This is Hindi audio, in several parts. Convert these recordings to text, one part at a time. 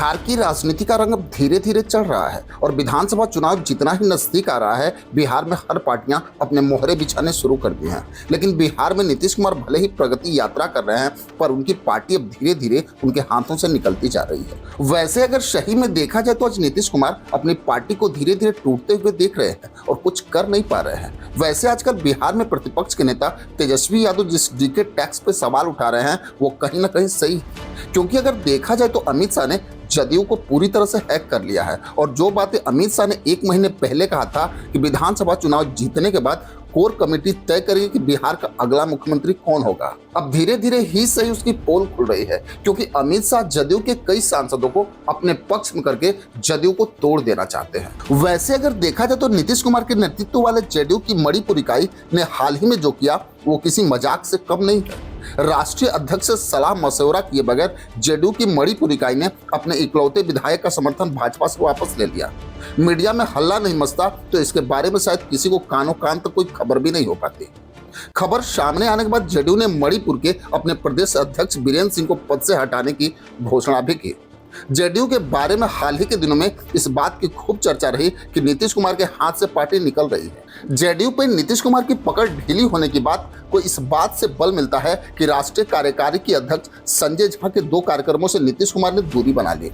बिहार की राजनीति का रंग अब धीरे धीरे चढ़ रहा है और विधानसभा चुनाव जितना ही नजदीक आ रहा है, बिहार में हर पार्टियां अपने मोहरे बिछाने शुरू कर दी हैं। लेकिन बिहार में नीतीश कुमार भले ही प्रगति यात्रा कर रहे हैं, पर उनकी पार्टी अब धीरे धीरे उनके हाथों से निकलती जा रही है। वैसे अगर सही में देखा जाए तो आज नीतीश कुमार अपनी पार्टी को धीरे धीरे टूटते हुए देख रहे हैं और कुछ कर नहीं पा रहे हैं। वैसे आजकल बिहार में प्रतिपक्ष के नेता तेजस्वी यादव जिस जीके टैक्स पे सवाल उठा रहे हैं वो कहीं ना कहीं सही है, क्योंकि अगर देखा जाए तो अमित शाह ने जदयू को पूरी तरह से हैक कर लिया है। और जो बातें अमित शाह ने 1 महीने पहले कहा था कि विधानसभा चुनाव जीतने के बाद कोर कमेटी तय करेगी कि बिहार का अगला मुख्यमंत्री कौन होगा, अब धीरे धीरे ही सही उसकी पोल खुल रही है, क्योंकि अमित शाह जदयू के कई सांसदों को अपने पक्ष में करके जदयू को तोड़ देना चाहते हैं। वैसे अगर देखा जाए तो नीतीश कुमार के नेतृत्व वाले जदयू की मणिपुर इकाई ने हाल ही में जो किया वो किसी मजाक से कम नहीं है। राष्ट्रीय अध्यक्ष से सलाह मशवरा किए बगैर जदयू की मणिपुर इकाई ने अपने इकलौते विधायक का समर्थन भाजपा से वापस ले लिया। मीडिया में हल्ला नहीं मचता तो इसके बारे में शायद किसी को कानों कान तक कोई खबर भी नहीं हो पाती। खबर सामने आने के बाद जदयू ने मणिपुर के अपने प्रदेश अध्यक्ष बीरेंद्र सिंह को पद से हटाने की घोषणा भी की। जदयू के बारे में हाल ही के दिनों में इस बात की खूब चर्चा रही कि नीतीश कुमार के हाथ से पार्टी निकल रही है। जदयू पर नीतीश कुमार की पकड़ ढीली होने की बात को इस बात से बल मिलता है कि राष्ट्रीय कार्यकारी की अध्यक्ष संजय झा के 2 कार्यक्रमों से नीतीश कुमार ने दूरी बना ली।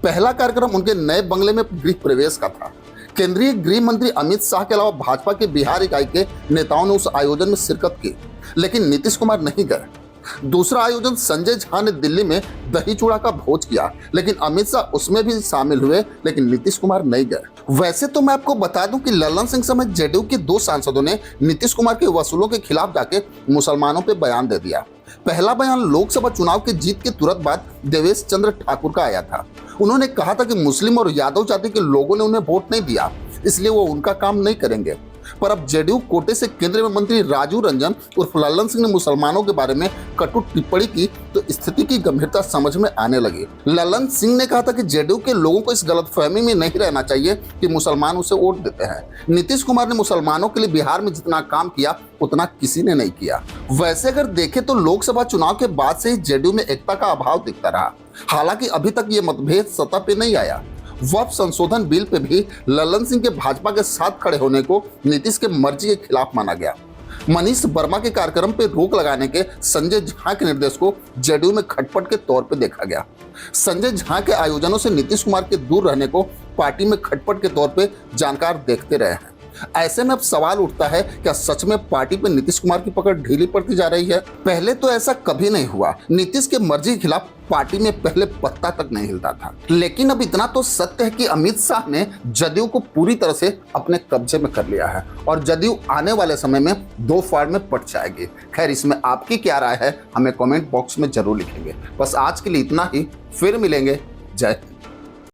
पहला कार्यक्रम उनके नए बंगले में गृह प्रवेश का था। केंद्रीय गृह मंत्री अमित शाह के अलावा भाजपा के बिहार इकाई के नेताओं ने उस आयोजन में शिरकत की, लेकिन नीतीश कुमार नहीं गए। दूसरा आयोजन संजय झा ने दिल्ली में दही चूड़ा का भोज किया, लेकिन अमित शाह उसमें भी शामिल हुए, लेकिन नीतीश कुमार नहीं गए। वैसे तो मैं आपको बता दूं कि लल्लन सिंह समेत जदयू के 2 सांसदों ने नीतीश कुमार के वसूलों के खिलाफ जाके मुसलमानों पे बयान दे दिया। पहला बयान लोकसभा चुनाव के जीत के तुरंत बाद देवेश चंद्र ठाकुर का आया था। उन्होंने कहा था कि मुस्लिम और यादव जाति के लोगों ने उन्हें वोट नहीं दिया, इसलिए वो उनका काम नहीं करेंगे। पर अब जदयू कोटे से केंद्रीय मंत्री राजू रंजन उर्फ लल्लन सिंह ने मुसलमानों के बारे में कटु टिप्पणी की तो स्थिति की गंभीरता समझ में आने लगी। लल्लन सिंह ने कहा था कि जदयू के लोगों को इस गलतफहमी में नहीं रहना चाहिए कि मुसलमान उसे वोट देते हैं। नीतीश कुमार ने मुसलमानों के लिए बिहार में जितना काम किया उतना किसी ने नहीं किया। वैसे अगर देखें तो लोकसभा चुनाव के बाद से ही जदयू में एकता का अभाव दिखता रहा। हालांकि अभी तक ये मतभेद सतह पे नहीं आया। वक्फ संशोधन बिल पे भी लल्लन सिंह के भाजपा के साथ खड़े होने को नीतीश के मर्जी के खिलाफ माना गया। मनीष वर्मा के कार्यक्रम पे रोक लगाने के संजय झा के निर्देश को जदयू में खटपट के तौर पे देखा गया। संजय झा के आयोजनों से नीतीश कुमार के दूर रहने को पार्टी में खटपट के तौर पे जानकार देखते रहे हैं। ऐसे में अब सवाल उठता है, क्या सच में पार्टी पे नीतीश कुमार की पकड़ ढीली पड़ती जा रही है? पहले तो ऐसा कभी नहीं हुआ। नीतीश के मर्जी के खिलाफ पार्टी में पहले पत्ता तक नहीं हिलता था, लेकिन अब इतना तो सत्य है कि अमित शाह ने जदयू को पूरी तरह से अपने कब्जे में कर लिया है और जदयू आने वाले समय में 2 फाड़ में पट जाएगी। खैर, इसमें आपकी क्या राय है हमें कमेंट बॉक्स में जरूर लिखेंगे। बस आज के लिए इतना ही, फिर मिलेंगे। जय हिंद।